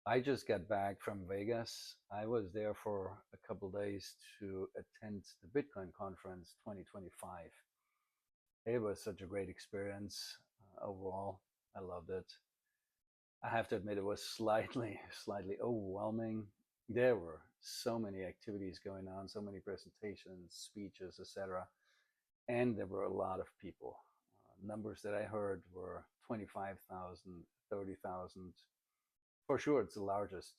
I just got back from Vegas. I was there for a couple days to attend the Bitcoin conference 2025. It was such a great experience overall. I loved it. I have to admit it was slightly overwhelming. There were so many activities going on, so many presentations, speeches, etc., and there were a lot of people. Numbers that I heard were 25,000, 30,000. For sure, it's the largest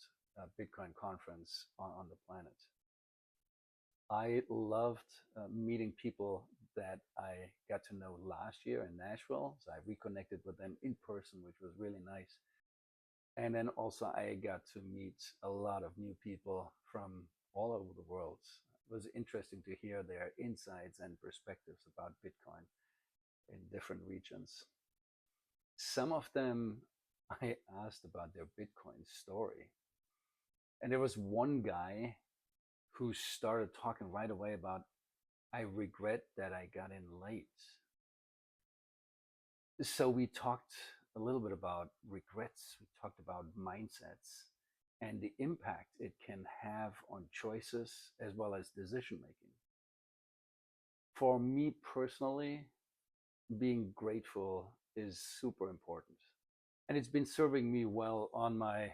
Bitcoin conference on the planet. I loved meeting people that I got to know last year in Nashville. So I reconnected with them in person, which was really nice. And then also I got to meet a lot of new people from all over the world. It was interesting to hear their insights and perspectives about Bitcoin in different regions. Some of them I asked about their Bitcoin story. And there was one guy who started talking right away about, I regret that I got in late. So we talked a little bit about regrets. We talked about mindsets and the impact it can have on choices as well as decision making. For me personally, being grateful is super important. And it's been serving me well on my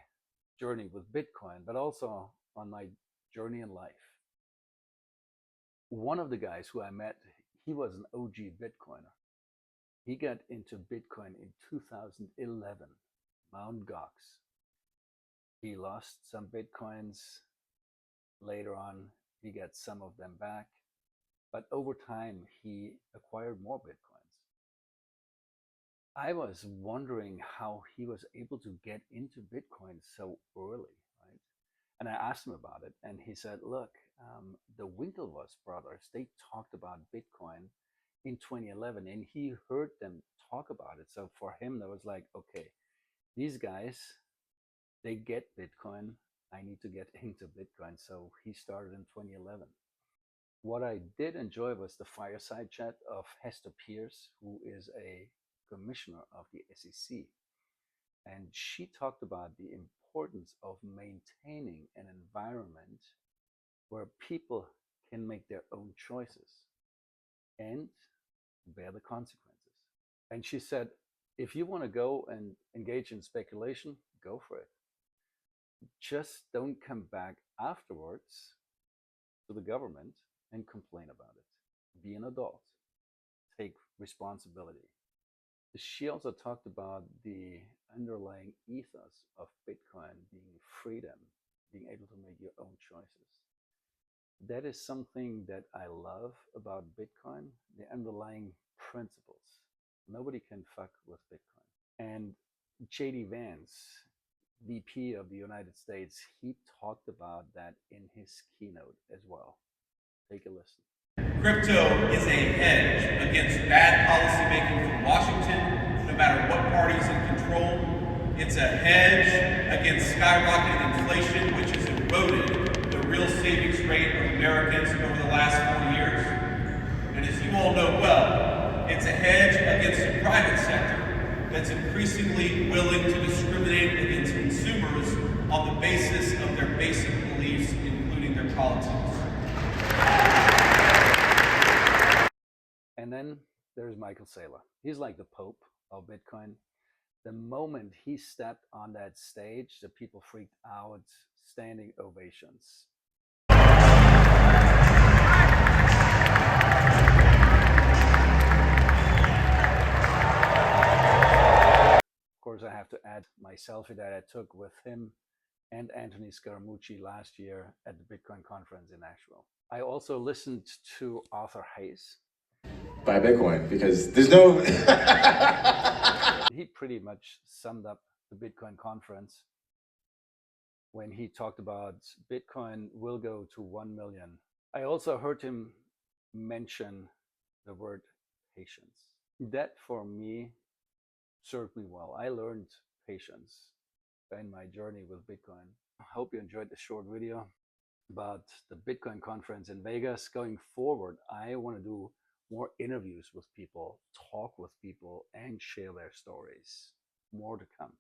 journey with Bitcoin, but also on my journey in life. One of the guys who I met, he was an OG Bitcoiner. He got into Bitcoin in 2011, Mt. Gox. He lost some Bitcoins. Later on, he got some of them back. But over time, he acquired more Bitcoins. I was wondering how he was able to get into Bitcoin so early, right? And I asked him about it, and he said, look, the Winklevoss brothers, they talked about Bitcoin in 2011, and he heard them talk about it. So for him, that was like, okay, these guys, they get Bitcoin. I need to get into Bitcoin. So he started in 2011. What I did enjoy was the fireside chat of Hester Pierce, who is a commissioner of the SEC. And she talked about the importance of maintaining an environment where people can make their own choices and bear the consequences. And she said, if you want to go and engage in speculation, go for it. Just don't come back afterwards to the government and complain about it. Be an adult. Take responsibility. She also talked about the underlying ethos of Bitcoin being freedom, being able to make your own choices. That is something that I love about Bitcoin, the underlying principles. Nobody can fuck with Bitcoin. And JD Vance, VP of the United States, he talked about that in his keynote as well. Take a listen. Crypto is a hedge against bad policymaking from Washington, no matter what party's in control. It's a hedge against skyrocketing inflation, which has eroded the real savings rate of Americans over the last 4 years. And as you all know well, it's a hedge against the private sector that's increasingly willing to discriminate against consumers on the basis of their basic beliefs, including their politics. And then there's Michael Saylor. He's like the Pope of Bitcoin. The moment he stepped on that stage, the people freaked out, standing ovations. Of course, I have to add my selfie that I took with him and Anthony Scaramucci last year at the Bitcoin conference in Nashville. I also listened to Arthur Hayes. Buy Bitcoin because there's no. He pretty much summed up the Bitcoin conference when he talked about Bitcoin will go to 1 million. I also heard him mention the word patience. That for me served me well. I learned patience in my journey with Bitcoin. I hope you enjoyed the short video about the Bitcoin conference in Vegas. Going forward, I want to do more interviews with people, talk with people, and share their stories. More to come.